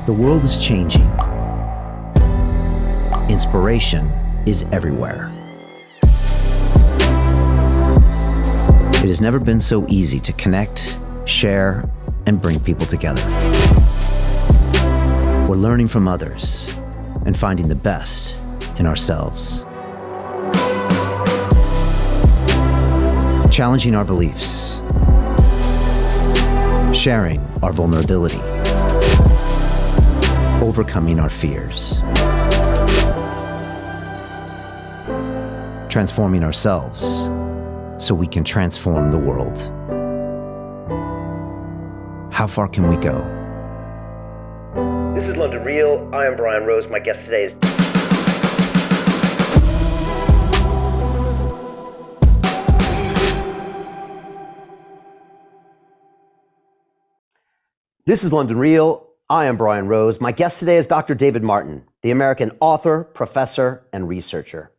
The world is changing. Inspiration is everywhere. It has never been so easy to connect, share, and bring people together. We're learning from others and finding the best in ourselves. Challenging our beliefs. Sharing our vulnerability. Overcoming our fears. Transforming ourselves so we can transform the world. How far can we go? This is London Real. I am Brian Rose. My guest today is... This is London Real. I am Brian Rose. My guest today is Dr. David Martin, the American author, professor, and researcher.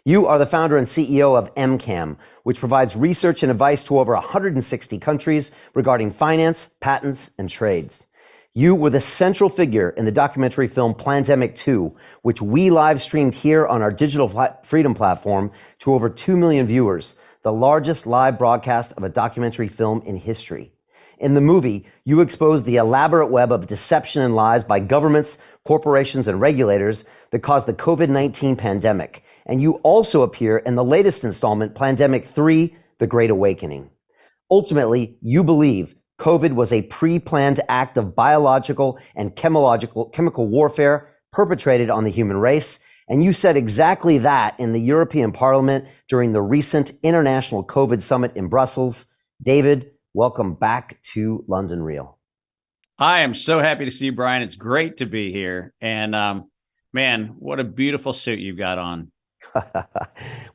You are the founder and CEO of MCAM, which provides research and advice to over 160 countries regarding finance, patents, and trades. You were the central figure in the documentary film Plandemic 2, which we live streamed here on our Digital Freedom platform to over 2 million viewers, the largest live broadcast of a documentary film in history. In the movie, you exposed the elaborate web of deception and lies by governments, corporations, and regulators that caused the COVID-19 pandemic. And you also appear in the latest installment, Plandemic 3, The Great Awakening. Ultimately, you believe COVID was a pre-planned act of biological and chemical warfare perpetrated on the human race. And you said exactly that in the European Parliament during the recent International COVID Summit in Brussels. David, welcome back to London Real. I am so happy to see you, Brian. It's great to be here. And man, what a beautiful suit you've got on.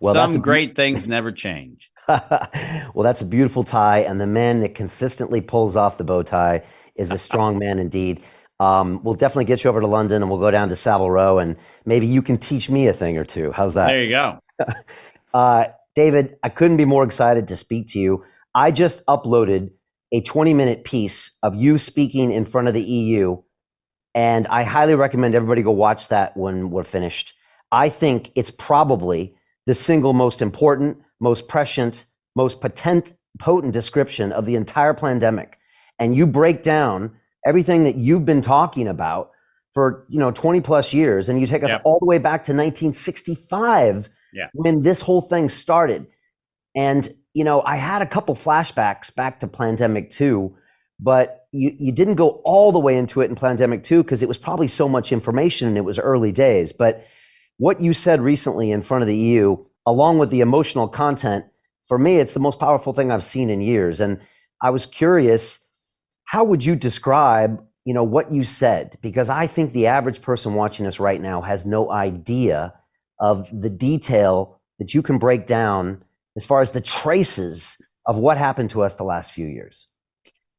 Well, some great things never change. Well, that's a beautiful tie. And the man that consistently pulls off the bow tie is a strong man indeed. We'll definitely get you over to London and we'll go down to Savile Row and maybe you can teach me a thing or two. How's that? There you go. David, I couldn't be more excited to speak to you. I just uploaded a 20-minute piece of you speaking in front of the EU, and I highly recommend everybody go watch that when we're finished. I think it's probably the single most important, most prescient, most potent description of the entire pandemic. And you break down everything that you've been talking about for 20 plus years, and you take us all the way back to 1965 when this whole thing started. And I had a couple flashbacks back to Plandemic 2, but you didn't go all the way into it in Plandemic 2 because it was probably so much information and it was early days. But what you said recently in front of the EU, along with the emotional content, for me, it's the most powerful thing I've seen in years. And I was curious, how would you describe, what you said? Because I think the average person watching us right now has no idea of the detail that you can break down as far as the traces of what happened to us the last few years.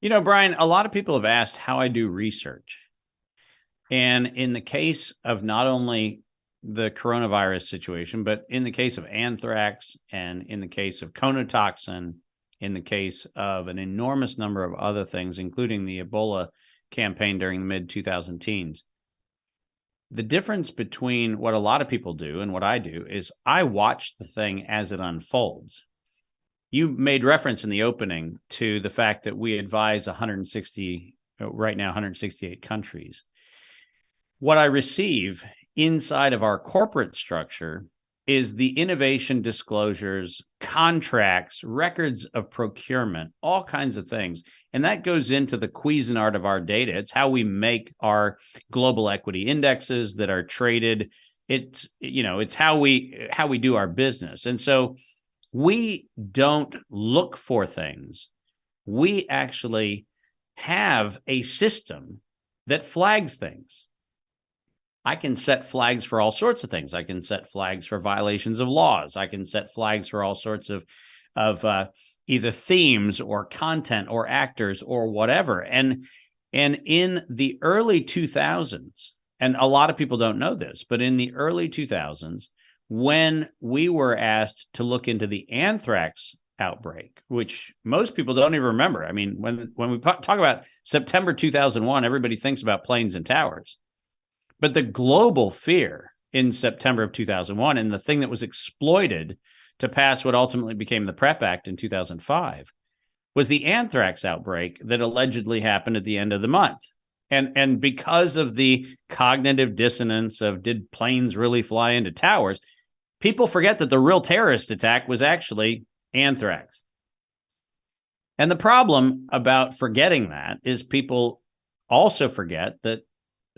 Brian, a lot of people have asked how I do research. And in the case of not only the coronavirus situation, but in the case of anthrax and in the case of conotoxin, in the case of an enormous number of other things, including the Ebola campaign during the mid-2010s, the difference between what a lot of people do and what I do is I watch the thing as it unfolds. You made reference in the opening to the fact that we advise 168 countries. What I receive inside of our corporate structure is the innovation disclosures, contracts, records of procurement, all kinds of things. And that goes into the Cuisinart of our data. It's how we make our global equity indexes that are traded. It's how we do our business. And so we don't look for things. We actually have a system that flags things. I can set flags for all sorts of things. I can set flags for violations of laws. I can set flags for all sorts of either themes or content or actors or whatever. And in the early 2000s, and a lot of people don't know this, but in the early 2000s, when we were asked to look into the anthrax outbreak, which most people don't even remember. I mean, when we talk about September 2001, everybody thinks about planes and towers. But the global fear in September of 2001, and the thing that was exploited to pass what ultimately became the PrEP Act in 2005, was the anthrax outbreak that allegedly happened at the end of the month. And because of the cognitive dissonance of did planes really fly into towers, people forget that the real terrorist attack was actually anthrax. And the problem about forgetting that is people also forget that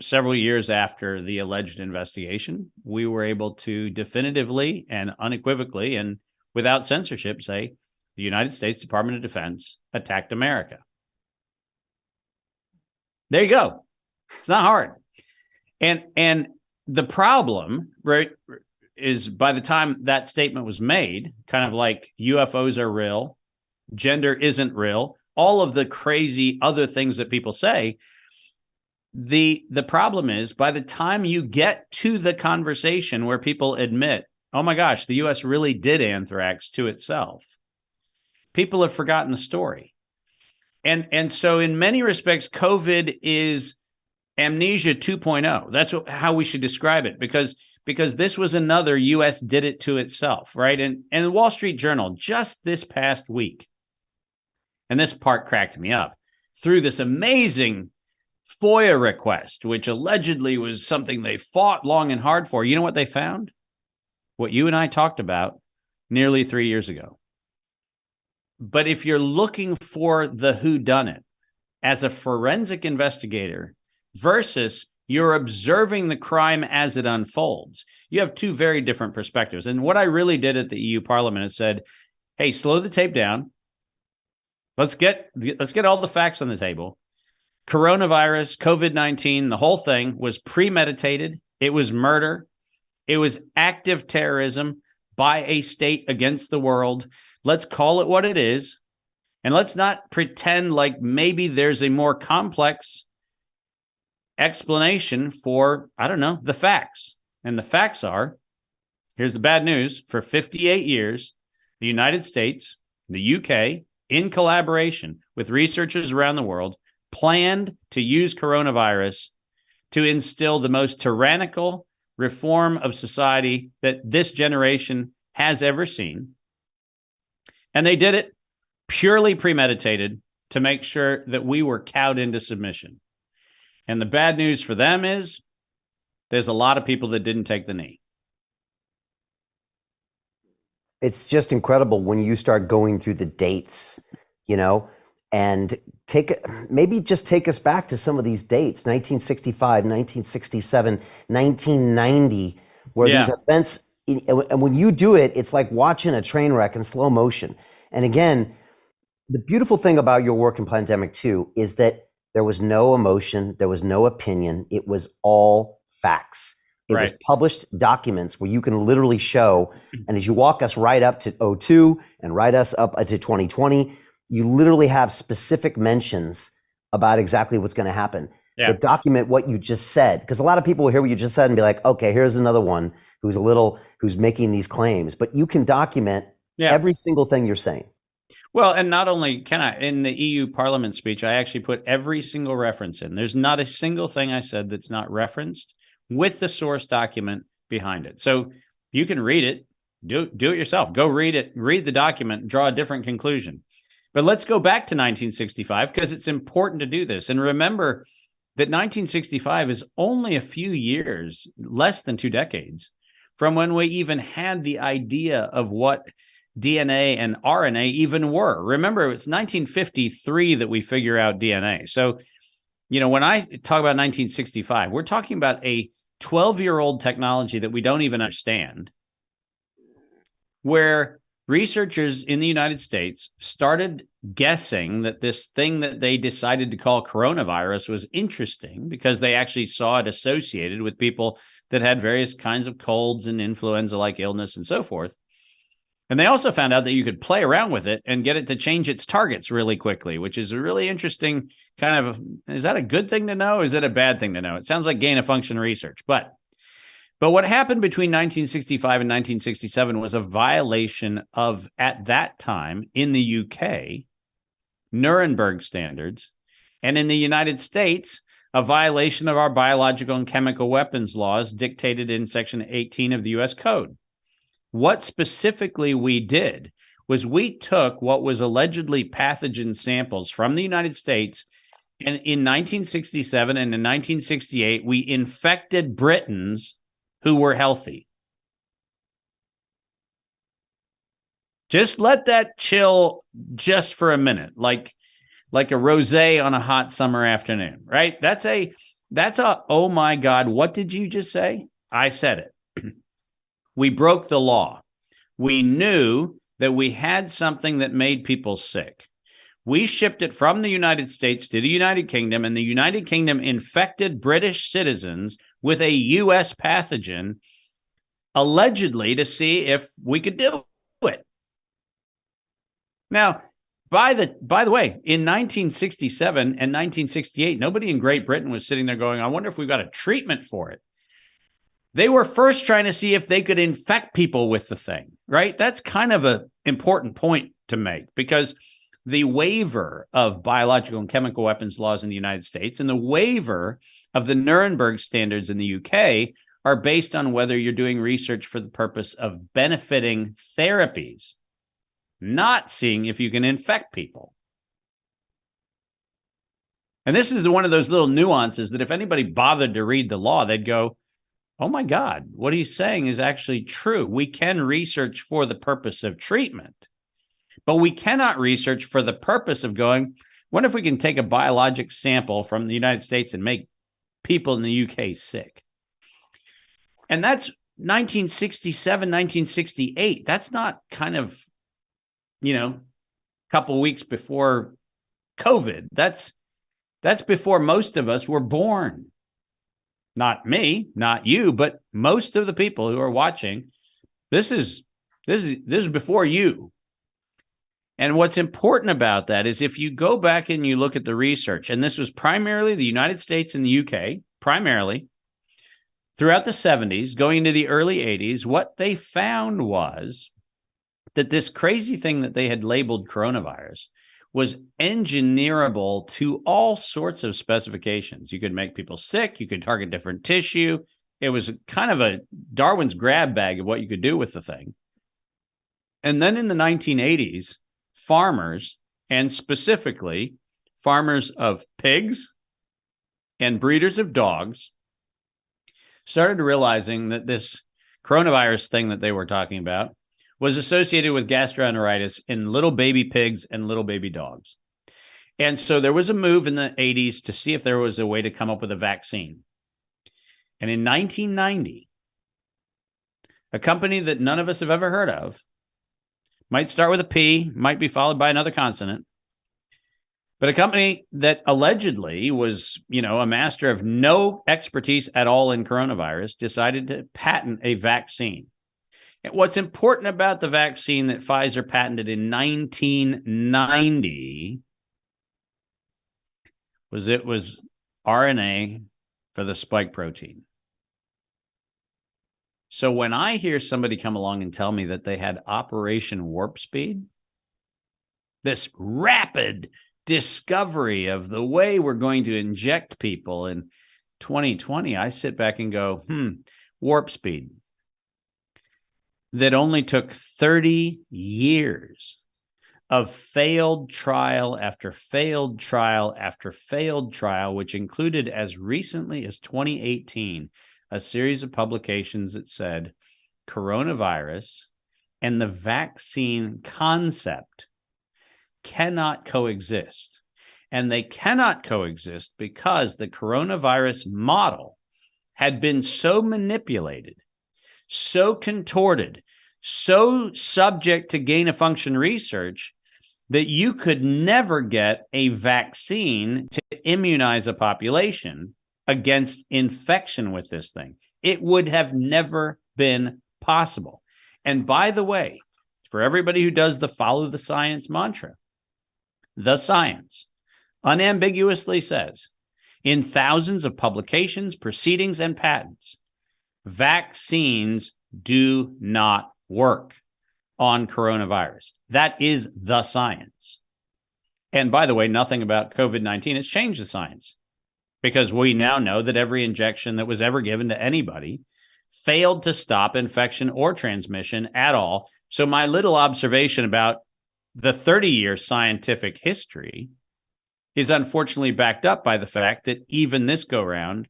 several years after the alleged investigation, we were able to definitively and unequivocally and without censorship say the United States Department of Defense attacked America. There you go. It's not hard. And the problem, right, is by the time that statement was made, kind of like UFOs are real, gender isn't real, all of the crazy other things that people say, the problem is by the time you get to the conversation where people admit, oh my gosh, the US really did anthrax to itself, people have forgotten the story. And so in many respects, COVID is amnesia 2.0. That's how we should describe it, because this was another US did it to itself, right? And the Wall Street Journal just this past week, and this part cracked me up, through this amazing FOIA request, which allegedly was something they fought long and hard for. You know what they found? What you and I talked about nearly 3 years ago. But if you're looking for the whodunit as a forensic investigator versus you're observing the crime as it unfolds, you have two very different perspectives. And what I really did at the EU Parliament is said, hey, slow the tape down. Let's get all the facts on the table. Coronavirus, COVID-19, the whole thing was premeditated. It was murder. It was active terrorism by a state against the world. Let's call it what it is. And let's not pretend like maybe there's a more complex explanation for, I don't know, the facts. And the facts are, here's the bad news, for 58 years, the United States, the UK, in collaboration with researchers around the world, planned to use coronavirus to instill the most tyrannical reform of society that this generation has ever seen. And they did it purely premeditated to make sure that we were cowed into submission. And the bad news for them is there's a lot of people that didn't take the knee. It's just incredible when you start going through the dates, and maybe just take us back to some of these dates, 1965, 1967, 1990, where these events, and when you do it, it's like watching a train wreck in slow motion. And again, the beautiful thing about your work in Pandemic 2 is that there was no emotion, there was no opinion, it was all facts. It was published documents where you can literally show, and as you walk us right up to 02 and right us up to 2020, you literally have specific mentions about exactly what's going to happen. Yeah. That document what you just said, because a lot of people will hear what you just said and be like, okay, here's another one who's making these claims, but you can document every single thing you're saying. Well, and not only can I, in the EU Parliament speech, I actually put every single reference in. There's not a single thing I said that's not referenced with the source document behind it. So you can read it, do it yourself. Go read it, read the document, draw a different conclusion. But let's go back to 1965 because it's important to do this. And remember that 1965 is only a few years, less than 2 decades, from when we even had the idea of what DNA and RNA even were. Remember, it's 1953 that we figure out DNA. So, when I talk about 1965, we're talking about a 12-year-old technology that we don't even understand, where researchers in the United States started guessing that this thing that they decided to call coronavirus was interesting because they actually saw it associated with people that had various kinds of colds and influenza-like illness and so forth. And they also found out that you could play around with it and get it to change its targets really quickly, which is a really interesting is that a good thing to know? Or is it a bad thing to know? It sounds like gain of function research, but But what happened between 1965 and 1967 was a violation of, at that time in the UK, Nuremberg standards, and in the United States, a violation of our biological and chemical weapons laws dictated in Section 18 of the U.S. Code. What specifically we did was we took what was allegedly pathogen samples from the United States, and in 1967 and in 1968, we infected Britons who were healthy. Just let that chill just for a minute, like a rosé on a hot summer afternoon, right? That's a, oh my God, what did you just say? I said it. We broke the law. We knew that we had something that made people sick. We shipped it from the United States to the United Kingdom, and the United Kingdom infected British citizens with a U.S. pathogen, allegedly to see if we could do it. Now, by the way, in 1967 and 1968, nobody in Great Britain was sitting there going, I wonder if we've got a treatment for it. They were first trying to see if they could infect people with the thing, right? That's kind of an important point to make, because the waiver of biological and chemical weapons laws in the United States and the waiver of the Nuremberg standards in the UK are based on whether you're doing research for the purpose of benefiting therapies, not seeing if you can infect people. And this is one of those little nuances that if anybody bothered to read the law, they'd go, oh my God, what he's saying is actually true. We can research for the purpose of treatment, but we cannot research for the purpose of going, what if we can take a biologic sample from the United States and make people in the UK sick? And that's 1967, 1968. That's not kind of, a couple of weeks before COVID. That's before most of us were born. Not me, not you, but most of the people who are watching. This is before you. And what's important about that is if you go back and you look at the research, and this was primarily the United States and the UK, primarily throughout the 70s, going into the early 80s, what they found was that this crazy thing that they had labeled coronavirus was engineerable to all sorts of specifications. You could make people sick. You could target different tissue. It was kind of a Darwin's grab bag of what you could do with the thing. And then in the 1980s, farmers, and specifically farmers of pigs and breeders of dogs, started realizing that this coronavirus thing that they were talking about was associated with gastroenteritis in little baby pigs and little baby dogs. And so there was a move in the 80s to see if there was a way to come up with a vaccine. And in 1990, a company that none of us have ever heard of, might start with a P, might be followed by another consonant, but a company that allegedly was, a master of no expertise at all in coronavirus, decided to patent a vaccine. And what's important about the vaccine that Pfizer patented in 1990 was it was RNA for the spike protein. So when I hear somebody come along and tell me that they had Operation Warp Speed, this rapid discovery of the way we're going to inject people in 2020, I sit back and go, warp speed. That only took 30 years of failed trial after failed trial after failed trial, which included as recently as 2018, a series of publications that said coronavirus and the vaccine concept cannot coexist. And they cannot coexist because the coronavirus model had been so manipulated, so contorted, so subject to gain-of-function research that you could never get a vaccine to immunize a population against infection with this thing. It would have never been possible. And by the way, for everybody who does the follow the science mantra, the science unambiguously says in thousands of publications, proceedings, and patents Vaccines do not work on coronavirus. That is the science. And by the way, nothing about COVID-19 has changed the science, because we now know that every injection that was ever given to anybody failed to stop infection or transmission at all. So my little observation about the 30-year scientific history is unfortunately backed up by the fact that even this go round,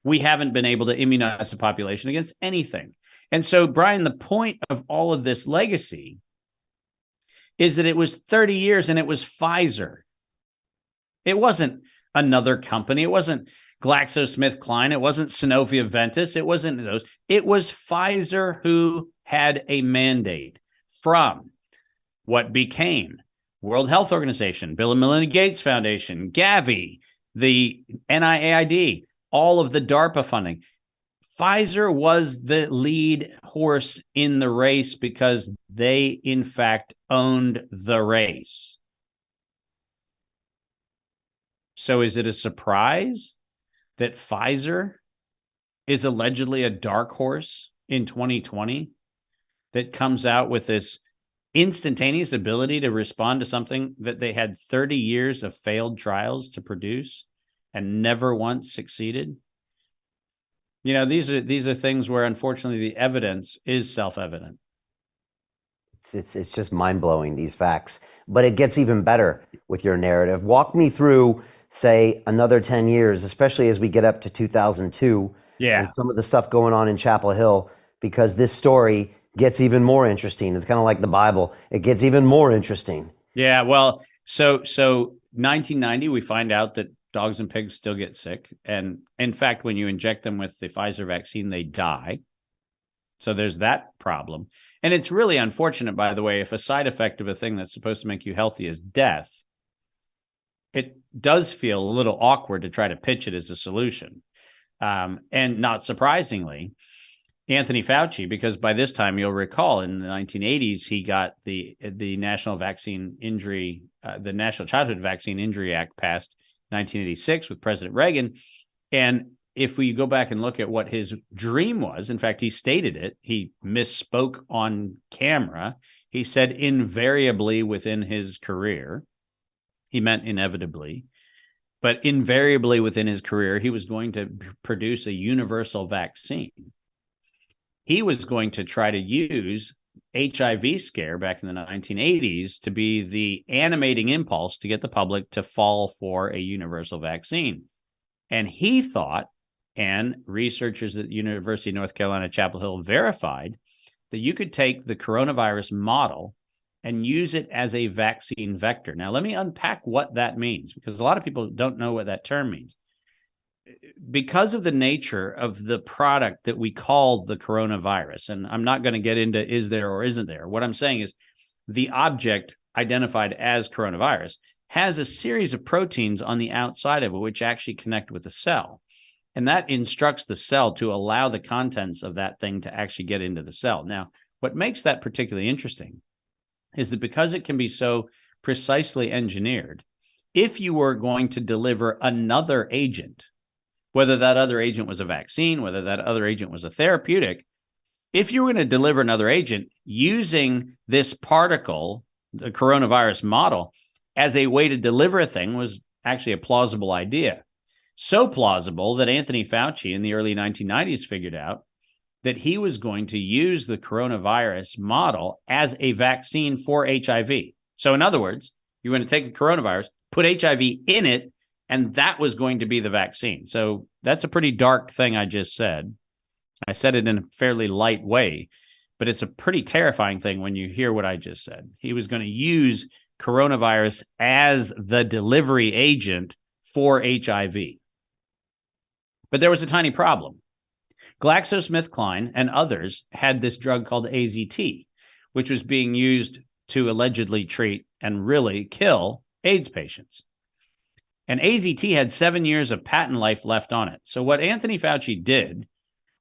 we haven't been able to immunize the population against anything. And so, Brian, the point of all of this legacy is that it was 30 years and it was Pfizer. It wasn't another company. It wasn't GlaxoSmithKline. It wasn't Sanofi Aventis. It wasn't those. It was Pfizer who had a mandate from what became World Health Organization, Bill and Melinda Gates Foundation, Gavi, the NIAID, all of the DARPA funding. Pfizer was the lead horse in the race because they, in fact, owned the race. So is it a surprise that Pfizer is allegedly a dark horse in 2020 that comes out with this instantaneous ability to respond to something that they had 30 years of failed trials to produce and never once succeeded? You know, these are things where, unfortunately, the evidence is self-evident. It's just mind-blowing, these facts. But it gets even better with your narrative. Walk me through, say, another 10 years, especially as we get up to 2002, and some of the stuff going on in Chapel Hill, because this story gets even more interesting. It's kind of like the Bible. It gets even more interesting. Yeah, well, so 1990, we find out that dogs and pigs still get sick. And in fact, when you inject them with the Pfizer vaccine, they die. So there's that problem. And it's really unfortunate, by the way, if a side effect of a thing that's supposed to make you healthy is death, it does feel a little awkward to try to pitch it as a solution. And not surprisingly, Anthony Fauci, because by this time, you'll recall, in the 1980s, he got the National Vaccine Injury, the National Childhood Vaccine Injury Act passed 1986 with President Reagan. And if we go back and look at what his dream was, in fact, he stated it, he misspoke on camera. He said invariably within his career, he meant inevitably, but invariably within his career, he was going to produce a universal vaccine. He was going to try to use HIV scare back in the 1980s to be the animating impulse to get the public to fall for a universal vaccine. And he thought, and researchers at the University of North Carolina, Chapel Hill verified, that you could take the coronavirus model and use it as a vaccine vector. Now, let me unpack what that means, because a lot of people don't know what that term means. Because of the nature of the product that we call the coronavirus, and I'm not going to get into is there or isn't there. What I'm saying is the object identified as coronavirus has a series of proteins on the outside of it which actually connect with the cell. And that instructs the cell to allow the contents of that thing to actually get into the cell. Now, what makes that particularly interesting is that because it can be so precisely engineered, if you were going to deliver another agent, whether that other agent was a vaccine, whether that other agent was a therapeutic, if you were going to deliver another agent using this particle, the coronavirus model, as a way to deliver a thing was actually a plausible idea. So plausible that Anthony Fauci in the early 1990s figured out that he was going to use the coronavirus model as a vaccine for HIV. So in other words, you're going to take the coronavirus, put HIV in it, and that was going to be the vaccine. So that's a pretty dark thing I just said. I said it in a fairly light way, but it's a pretty terrifying thing when you hear what I just said. He was going to use coronavirus as the delivery agent for HIV. But there was a tiny problem. GlaxoSmithKline and others had this drug called AZT, which was being used to allegedly treat and really kill AIDS patients. And AZT had 7 years of patent life left on it. So what Anthony Fauci did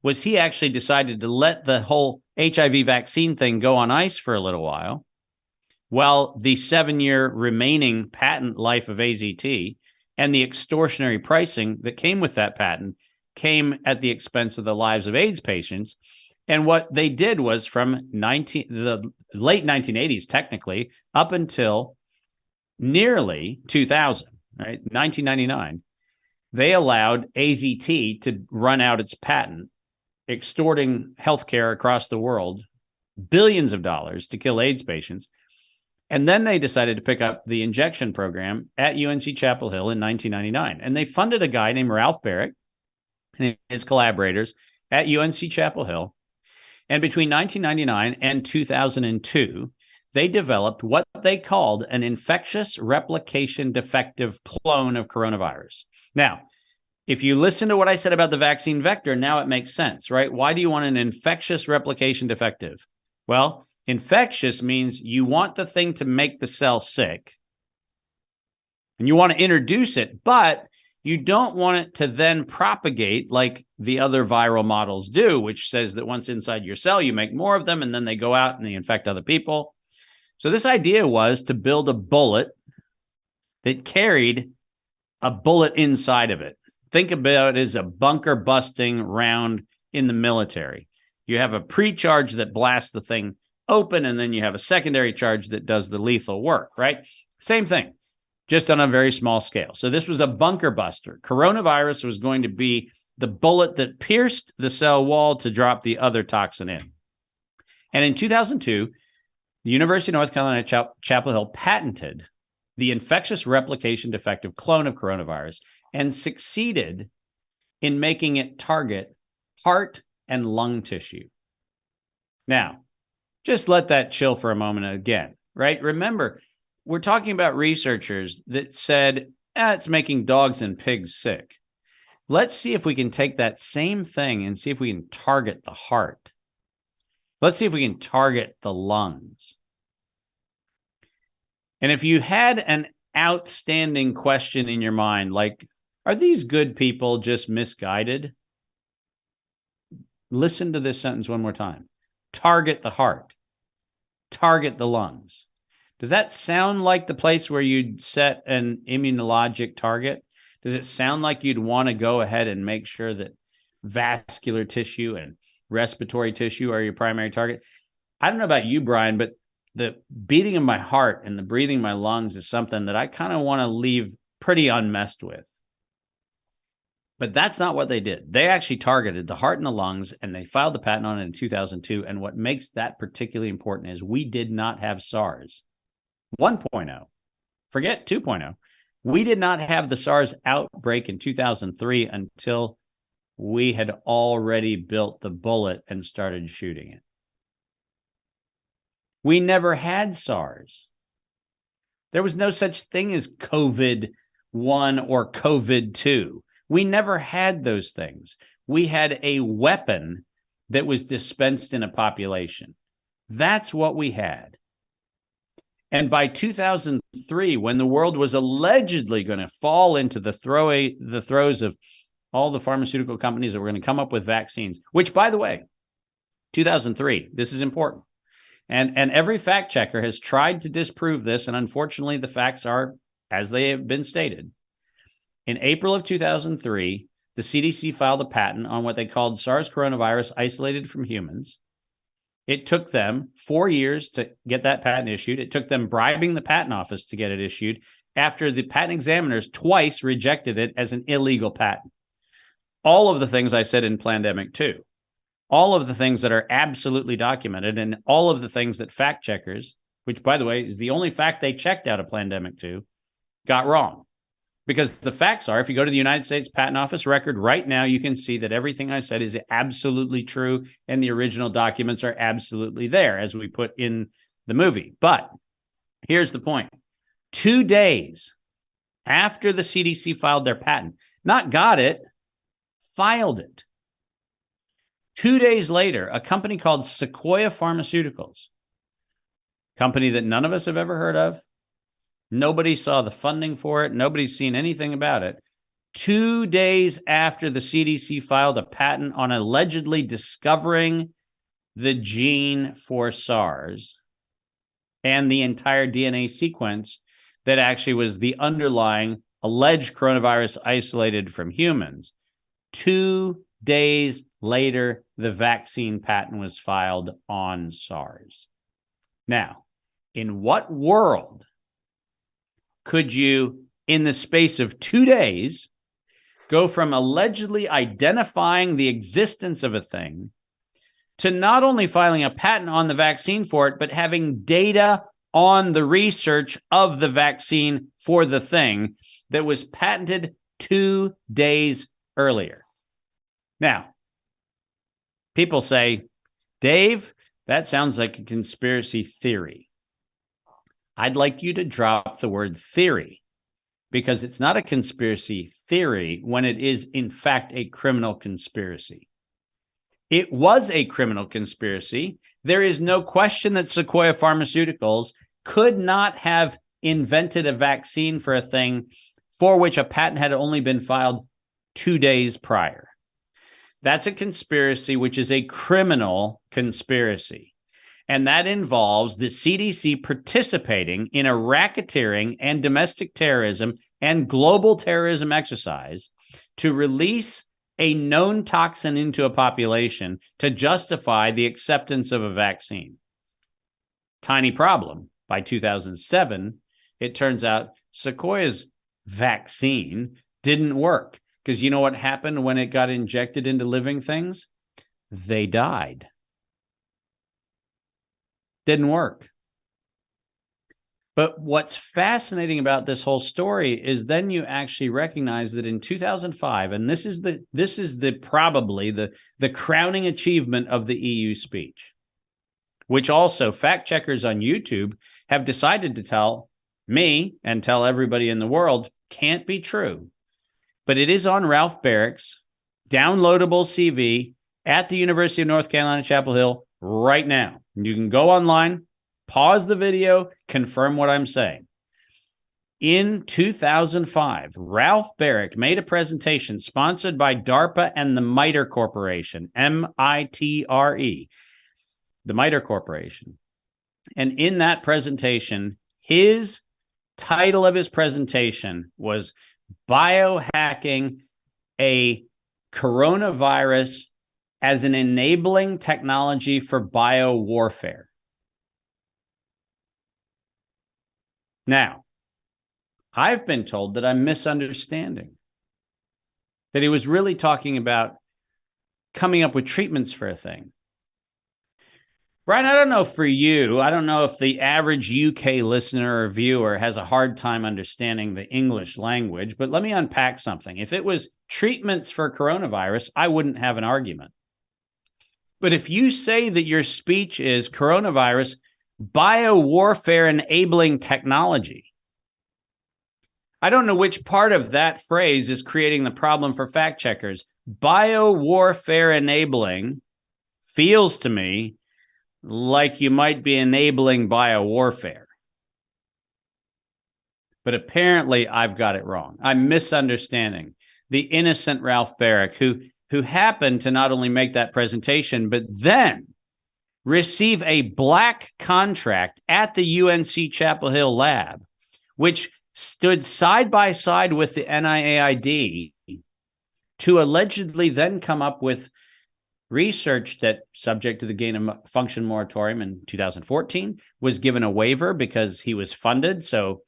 was he actually decided to let the whole HIV vaccine thing go on ice for a little while the 7-year remaining patent life of AZT and the extortionary pricing that came with that patent came at the expense of the lives of AIDS patients. And what they did was from the late 1980s, technically, up until nearly 2000, right, 1999, they allowed AZT to run out its patent, extorting healthcare across the world, billions of dollars to kill AIDS patients. And then they decided to pick up the injection program at UNC Chapel Hill in 1999. And they funded a guy named Ralph Barrick and his collaborators at UNC Chapel Hill. And between 1999 and 2002, they developed what they called an infectious replication defective clone of coronavirus. Now, if you listen to what I said about the vaccine vector, now it makes sense, right? Why do you want an infectious replication defective? Well, infectious means you want the thing to make the cell sick and you want to introduce it, but you don't want it to then propagate like the other viral models do, which says that once inside your cell, you make more of them and then they go out and they infect other people. So this idea was to build a bullet that carried a bullet inside of it. Think about it as a bunker busting round in the military. You have a pre-charge that blasts the thing open, and then you have a secondary charge that does the lethal work, right? Same thing, just on a very small scale. So this was a bunker buster. Coronavirus was going to be the bullet that pierced the cell wall to drop the other toxin in. And in 2002, the University of North Carolina Chapel Hill patented the infectious replication defective clone of coronavirus and succeeded in making it target heart and lung tissue. Now, just let that chill for a moment again, right? Remember, we're talking about researchers that said, it's making dogs and pigs sick. Let's see if we can take that same thing and see if we can target the heart. Let's see if we can target the lungs. And if you had an outstanding question in your mind, like, are these good people just misguided? Listen to this sentence one more time. Target the heart. Target the lungs. Does that sound like the place where you'd set an immunologic target? Does it sound like you'd want to go ahead and make sure that vascular tissue and respiratory tissue are your primary target? I don't know about you, Brian, but the beating of my heart and the breathing of my lungs is something that I kind of want to leave pretty unmessed with. But that's not what they did. They actually targeted the heart and the lungs, and they filed the patent on it in 2002. And what makes that particularly important is we did not have SARS 1.0. Forget 2.0. We did not have the SARS outbreak in 2003 until we had already built the bullet and started shooting it. We never had SARS. There was no such thing as COVID-1 or COVID-2. We never had those things. We had a weapon that was dispensed in a population. That's what we had. And by 2003, when the world was allegedly going to fall into the throes of all the pharmaceutical companies that were going to come up with vaccines, which, by the way, 2003, this is important. And every fact checker has tried to disprove this, and unfortunately, the facts are as they have been stated. In April of 2003, the CDC filed a patent on what they called SARS coronavirus isolated from humans. It took them 4 years to get that patent issued. It took them bribing the patent office to get it issued after the patent examiners twice rejected it as an illegal patent. All of the things I said in Plandemic 2, all of the things that are absolutely documented, and all of the things that fact checkers, which, by the way, is the only fact they checked out of Plandemic 2, got wrong. Because the facts are, if you go to the United States Patent Office record right now, you can see that everything I said is absolutely true, and the original documents are absolutely there, as we put in the movie. But here's the point. 2 days after the CDC filed their patent, not got it, filed it. 2 days later, a company called Sequoia Pharmaceuticals, company that none of us have ever heard of, nobody saw the funding for it, nobody's seen anything about it. 2 days after the CDC filed a patent on allegedly discovering the gene for SARS and the entire DNA sequence that actually was the underlying alleged coronavirus isolated from humans, 2 days later, the vaccine patent was filed on SARS. Now, in what world could you, in the space of 2 days, go from allegedly identifying the existence of a thing to not only filing a patent on the vaccine for it, but having data on the research of the vaccine for the thing that was patented 2 days earlier? Now, people say, Dave, that sounds like a conspiracy theory. I'd like you to drop the word theory, because it's not a conspiracy theory when it is, in fact, a criminal conspiracy. It was a criminal conspiracy. There is no question that Sequoia Pharmaceuticals could not have invented a vaccine for a thing for which a patent had only been filed 2 days prior. That's a conspiracy, which is a criminal conspiracy. And that involves the CDC participating in a racketeering and domestic terrorism and global terrorism exercise to release a known toxin into a population to justify the acceptance of a vaccine. Tiny problem. By 2007, it turns out Sequoia's vaccine didn't work. Because you know what happened when it got injected into living things? They died. Didn't work. But what's fascinating about this whole story is then you actually recognize that in 2005, and this is probably the crowning achievement of the EU speech, which also fact checkers on YouTube have decided to tell me and tell everybody in the world can't be true. But it is on Ralph Barrick's downloadable CV at the University of North Carolina, Chapel Hill right now. You can go online, pause the video, confirm what I'm saying. In 2005, Ralph Barrick made a presentation sponsored by DARPA and the MITRE Corporation, M-I-T-R-E, the MITRE Corporation. And in that presentation, his title of his presentation was Biohacking a Coronavirus as an Enabling Technology for Biowarfare. Now, I've been told that I'm misunderstanding, that he was really talking about coming up with treatments for a thing. Brian, I don't know for you, I don't know if the average UK listener or viewer has a hard time understanding the English language, but let me unpack something. If it was treatments for coronavirus, I wouldn't have an argument. But if you say that your speech is coronavirus, biowarfare enabling technology, I don't know which part of that phrase is creating the problem for fact checkers. Biowarfare enabling feels to me like you might be enabling biowarfare. But apparently I've got it wrong. I'm misunderstanding the innocent Ralph Barrick, who happened to not only make that presentation, but then receive a black contract at the UNC Chapel Hill lab, which stood side by side with the NIAID to allegedly then come up with research that, subject to the gain of function moratorium in 2014, was given a waiver because he was funded. So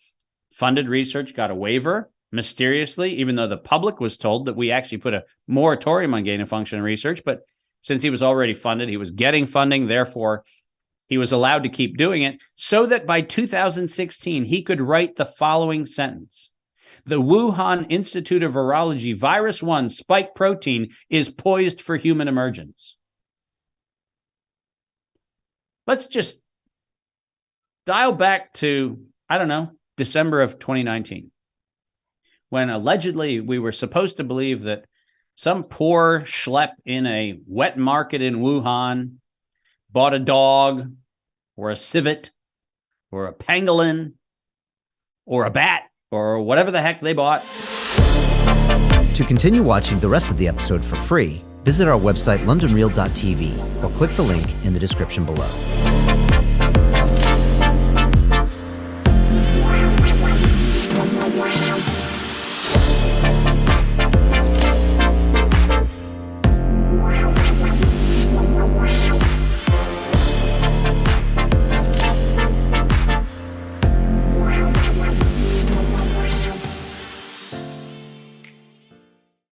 funded research got a waiver mysteriously, even though the public was told that we actually put a moratorium on gain of function research. But since he was already funded, he was getting funding. Therefore, he was allowed to keep doing it so that by 2016, he could write the following sentence. The Wuhan Institute of Virology virus 1 spike protein is poised for human emergence. Let's just dial back to, I don't know, December of 2019, when allegedly we were supposed to believe that some poor schlep in a wet market in Wuhan bought a dog or a civet or a pangolin or a bat or whatever the heck they bought. To continue watching the rest of the episode for free, visit our website londonreal.tv or click the link in the description below.